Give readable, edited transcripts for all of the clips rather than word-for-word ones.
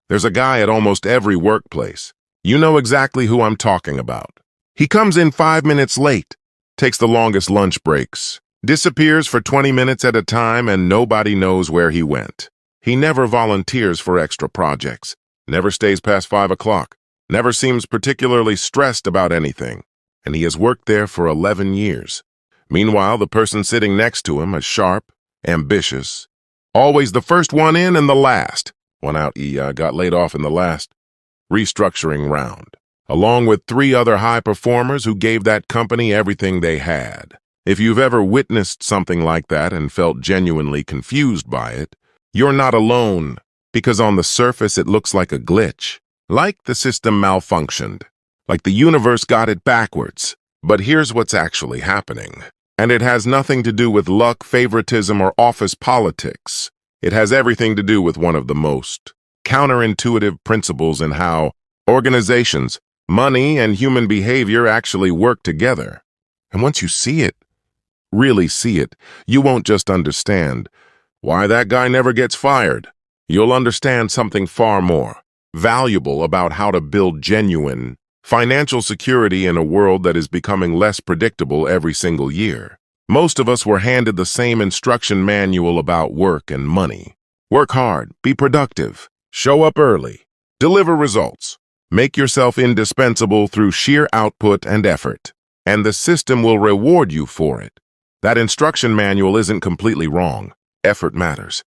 There's a guy at almost every workplace. You know exactly who I'm talking about. He comes in 5 minutes late, takes the longest lunch breaks, disappears for 20 minutes at a time, and nobody knows where he went. He never volunteers for extra projects, never stays past 5 o'clock, never seems particularly stressed about anything, and he has worked there for 11 years. Meanwhile, the person sitting next to him is sharp, ambitious, always the first one in and the last. He got laid off in the last restructuring round, along with 3 other high performers who gave that company everything they had. If you've ever witnessed something like that and felt genuinely confused by it, you're not alone, because on the surface it looks like a glitch, like the system malfunctioned, like the universe got it backwards. But here's what's actually happening. And it has nothing to do with luck, favoritism, or office politics. It has everything to do with one of the most counterintuitive principles in how organizations, money, and human behavior actually work together. And once you see it, really see it, you won't just understand why that guy never gets fired. You'll understand something far more valuable about how to build genuine financial security in a world that is becoming less predictable every single year. Most of us were handed the same instruction manual about work and money. Work hard, be productive, show up early, deliver results, make yourself indispensable through sheer output and effort, and the system will reward you for it. That instruction manual isn't completely wrong. Effort matters.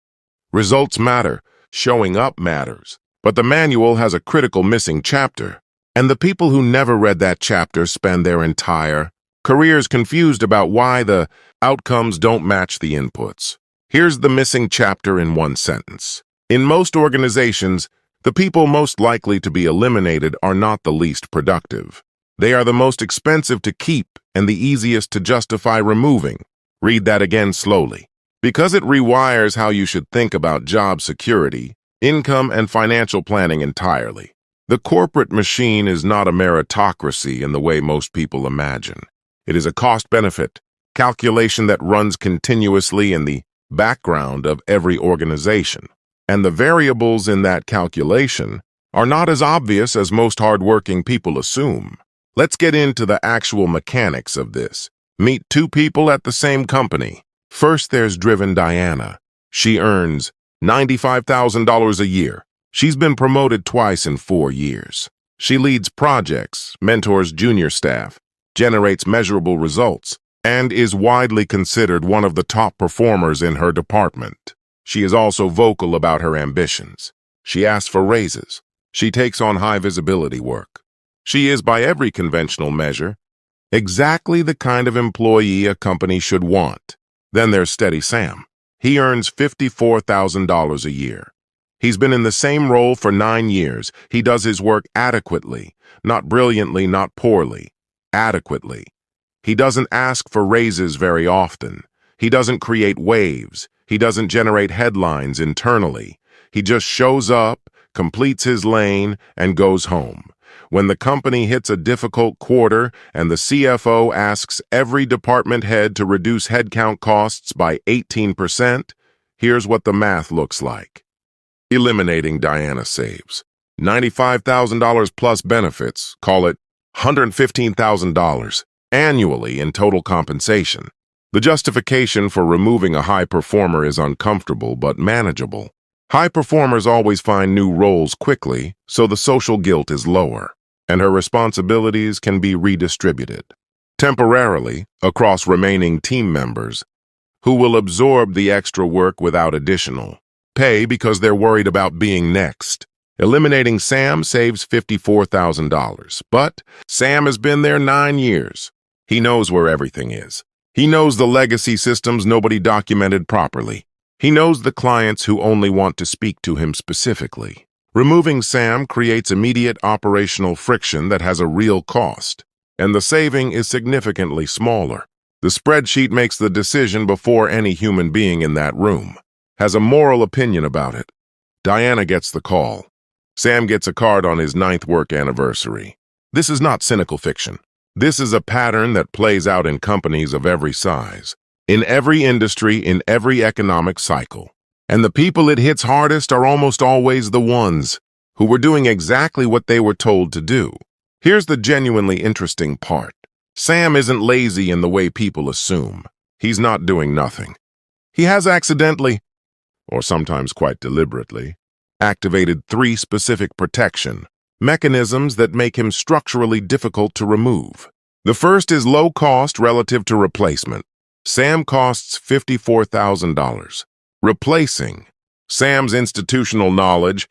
Results matter. Showing up matters. But the manual has a critical missing chapter, and the people who never read that chapter spend their entire careers confused about why the outcomes don't match the inputs. Here's the missing chapter in one sentence. In most organizations, the people most likely to be eliminated are not the least productive. They are the most expensive to keep and the easiest to justify removing. Read that again slowly, because it rewires how you should think about job security, income, and financial planning entirely. The corporate machine is not a meritocracy in the way most people imagine. It is a cost-benefit calculation that runs continuously in the background of every organization. And the variables in that calculation are not as obvious as most hardworking people assume. Let's get into the actual mechanics of this. Meet 2 people at the same company. First, there's Driven Diana. She earns $95,000 a year. She's been promoted twice in 4 years. She leads projects, mentors junior staff, generates measurable results, and is widely considered one of the top performers in her department. She is also vocal about her ambitions. She asks for raises. She takes on high-visibility work. She is, by every conventional measure, exactly the kind of employee a company should want. Then there's Steady Sam. He earns $54,000 a year. He's been in the same role for 9 years. He does his work adequately, not brilliantly, not poorly, adequately. He doesn't ask for raises very often. He doesn't create waves. He doesn't generate headlines internally. He just shows up, completes his lane, and goes home. When the company hits a difficult quarter and the CFO asks every department head to reduce headcount costs by 18%, here's what the math looks like. Eliminating Diana saves $95,000 plus benefits, call it $115,000 annually in total compensation. The justification for removing a high performer is uncomfortable but manageable. High performers always find new roles quickly, so the social guilt is lower, and her responsibilities can be redistributed temporarily across remaining team members who will absorb the extra work without additional pay because they're worried about being next. Eliminating Sam saves $54,000, but Sam has been there 9 years. He knows where everything is. He knows the legacy systems nobody documented properly. He knows the clients who only want to speak to him specifically. Removing Sam creates immediate operational friction that has a real cost, and the saving is significantly smaller. The spreadsheet makes the decision before any human being in that room has a moral opinion about it. Diana gets the call. Sam gets a card on his 9th work anniversary. This is not cynical fiction. This is a pattern that plays out in companies of every size, in every industry, in every economic cycle. And the people it hits hardest are almost always the ones who were doing exactly what they were told to do. Here's the genuinely interesting part. Sam isn't lazy in the way people assume. He's not doing nothing. He has accidentally, or sometimes quite deliberately, activated 3 specific protection mechanisms that make him structurally difficult to remove. The first is low cost relative to replacement. Sam costs $54,000. Replacing Sam's institutional knowledge,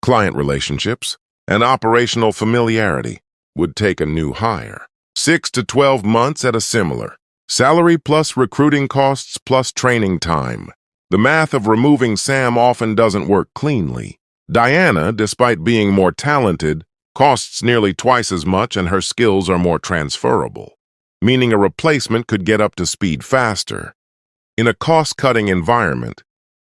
client relationships, and operational familiarity would take a new hire. 6 to 12 months at a similar. Salary plus recruiting costs plus training time. The math of removing Sam often doesn't work cleanly. Diana, despite being more talented, costs nearly twice as much and her skills are more transferable, meaning a replacement could get up to speed faster. In a cost-cutting environment,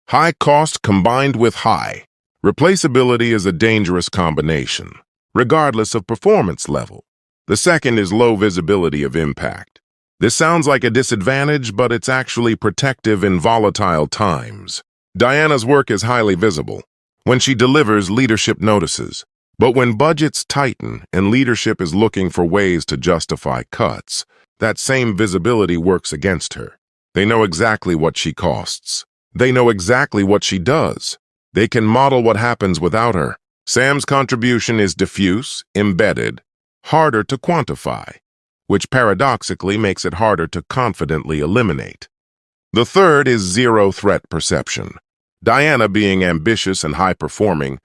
high cost combined with high replaceability is a dangerous combination, regardless of performance level. The second is low visibility of impact. This sounds like a disadvantage, but it's actually protective in volatile times. Diana's work is highly visible. When she delivers, leadership notices. But when budgets tighten and leadership is looking for ways to justify cuts, that same visibility works against her. They know exactly what she costs. They know exactly what she does. They can model what happens without her. Sam's contribution is diffuse, embedded, harder to quantify, which paradoxically makes it harder to confidently eliminate. The third is zero-threat perception. Diana, being ambitious and high-performing,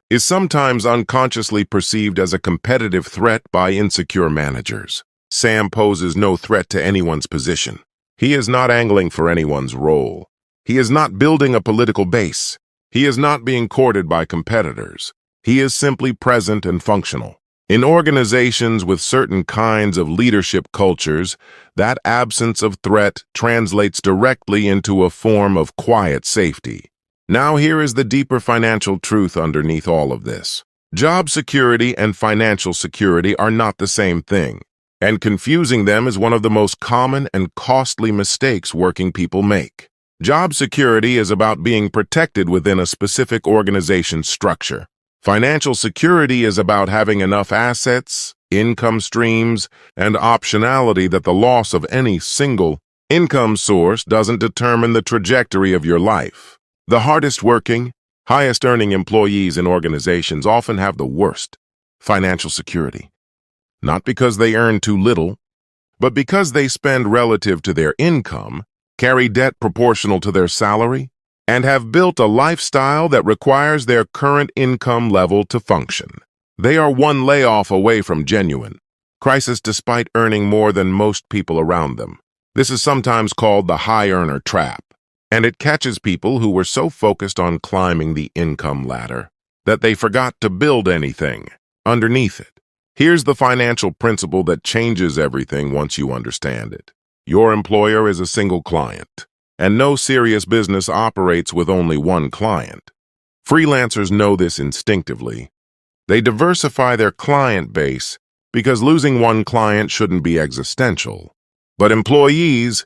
is sometimes unconsciously perceived as a competitive threat by insecure managers. Sam poses no threat to anyone's position. He is not angling for anyone's role. He is not building a political base. He is not being courted by competitors. He is simply present and functional. In organizations with certain kinds of leadership cultures, that absence of threat translates directly into a form of quiet safety. Now here is the deeper financial truth underneath all of this. Job security and financial security are not the same thing, and confusing them is one of the most common and costly mistakes working people make. Job security is about being protected within a specific organization structure. Financial security is about having enough assets, income streams, and optionality that the loss of any single income source doesn't determine the trajectory of your life. The hardest working, highest earning employees in organizations often have the worst financial security. Not because they earn too little, but because they spend relative to their income, carry debt proportional to their salary, and have built a lifestyle that requires their current income level to function. They are one layoff away from genuine crisis despite earning more than most people around them. This is sometimes called the high earner trap, and it catches people who were so focused on climbing the income ladder that they forgot to build anything underneath it. Here's the financial principle that changes everything once you understand it. Your employer is a single client, and no serious business operates with only one client. Freelancers know this instinctively. They diversify their client base because losing one client shouldn't be existential. But employees,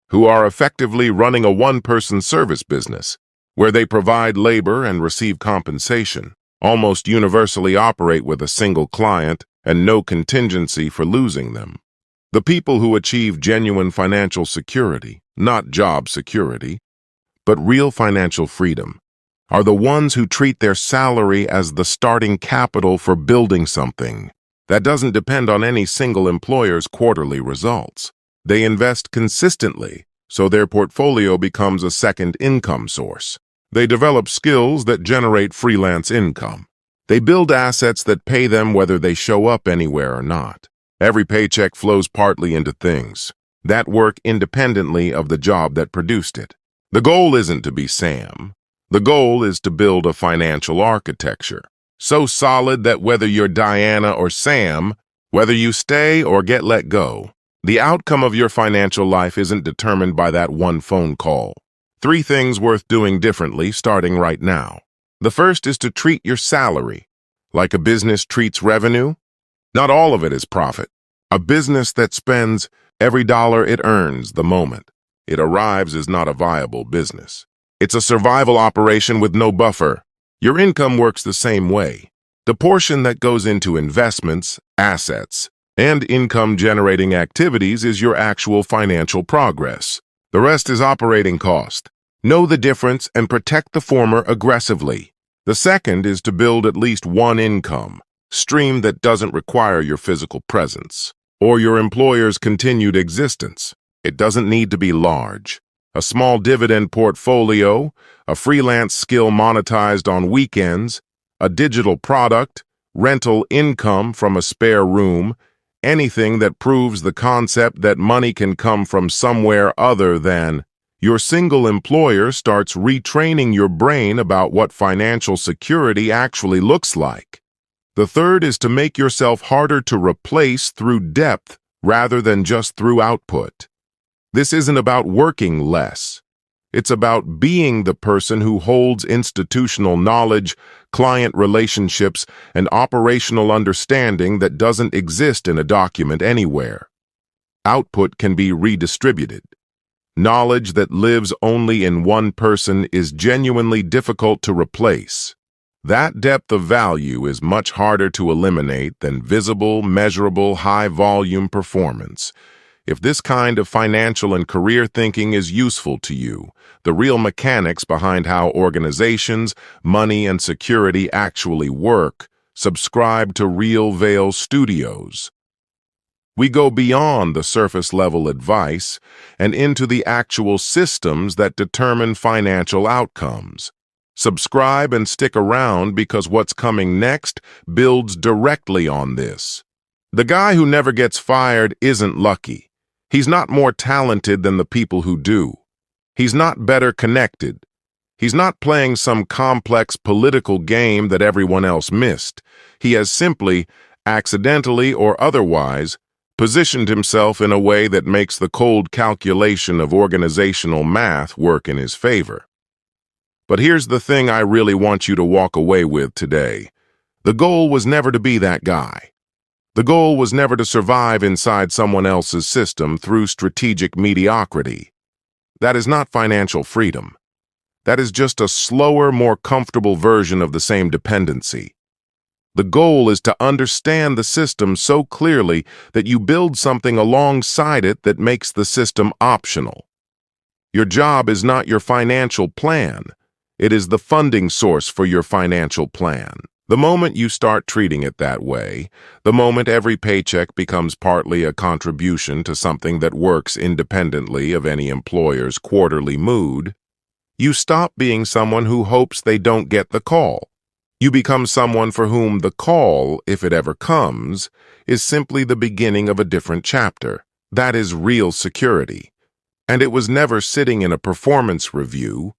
who are effectively running a one-person service business, where they provide labor and receive compensation, almost universally operate with a single client and no contingency for losing them. The people who achieve genuine financial security, not job security, but real financial freedom, are the ones who treat their salary as the starting capital for building something that doesn't depend on any single employer's quarterly results. They invest consistently, so their portfolio becomes a second income source. They develop skills that generate freelance income. They build assets that pay them whether they show up anywhere or not. Every paycheck flows partly into things that work independently of the job that produced it. The goal isn't to be Sam. The goal is to build a financial architecture so solid that whether you're Diana or Sam, whether you stay or get let go, the outcome of your financial life isn't determined by that one phone call. 3 things worth doing differently starting right now. The first is to treat your salary like a business treats revenue. Not all of it is profit. A business that spends every dollar it earns the moment it arrives is not a viable business. It's a survival operation with no buffer. Your income works the same way. The portion that goes into investments, assets, and income-generating activities is your actual financial progress. The rest is operating cost. Know the difference and protect the former aggressively. The second is to build at least one income stream that doesn't require your physical presence or your employer's continued existence. It doesn't need to be large. A small dividend portfolio, a freelance skill monetized on weekends, a digital product, rental income from a spare room, anything that proves the concept that money can come from somewhere other than. Your single employer starts retraining your brain about what financial security actually looks like. The third is to make yourself harder to replace through depth rather than just through output. This isn't about working less. It's about being the person who holds institutional knowledge, client relationships, and operational understanding that doesn't exist in a document anywhere. Output can be redistributed. Knowledge that lives only in one person is genuinely difficult to replace. That depth of value is much harder to eliminate than visible, measurable, high-volume performance. If this kind of financial and career thinking is useful to you, the real mechanics behind how organizations, money, and security actually work, subscribe to Real Veil Studios. We go beyond the surface-level advice and into the actual systems that determine financial outcomes. Subscribe and stick around because what's coming next builds directly on this. The guy who never gets fired isn't lucky. He's not more talented than the people who do. He's not better connected. He's not playing some complex political game that everyone else missed. He has simply, accidentally or otherwise, positioned himself in a way that makes the cold calculation of organizational math work in his favor. But here's the thing I really want you to walk away with today. The goal was never to be that guy. The goal was never to survive inside someone else's system through strategic mediocrity. That is not financial freedom. That is just a slower, more comfortable version of the same dependency. The goal is to understand the system so clearly that you build something alongside it that makes the system optional. Your job is not your financial plan. It is the funding source for your financial plan. The moment you start treating it that way, the moment every paycheck becomes partly a contribution to something that works independently of any employer's quarterly mood, you stop being someone who hopes they don't get the call. You become someone for whom the call, if it ever comes, is simply the beginning of a different chapter. That is real security. And it was never sitting in a performance review.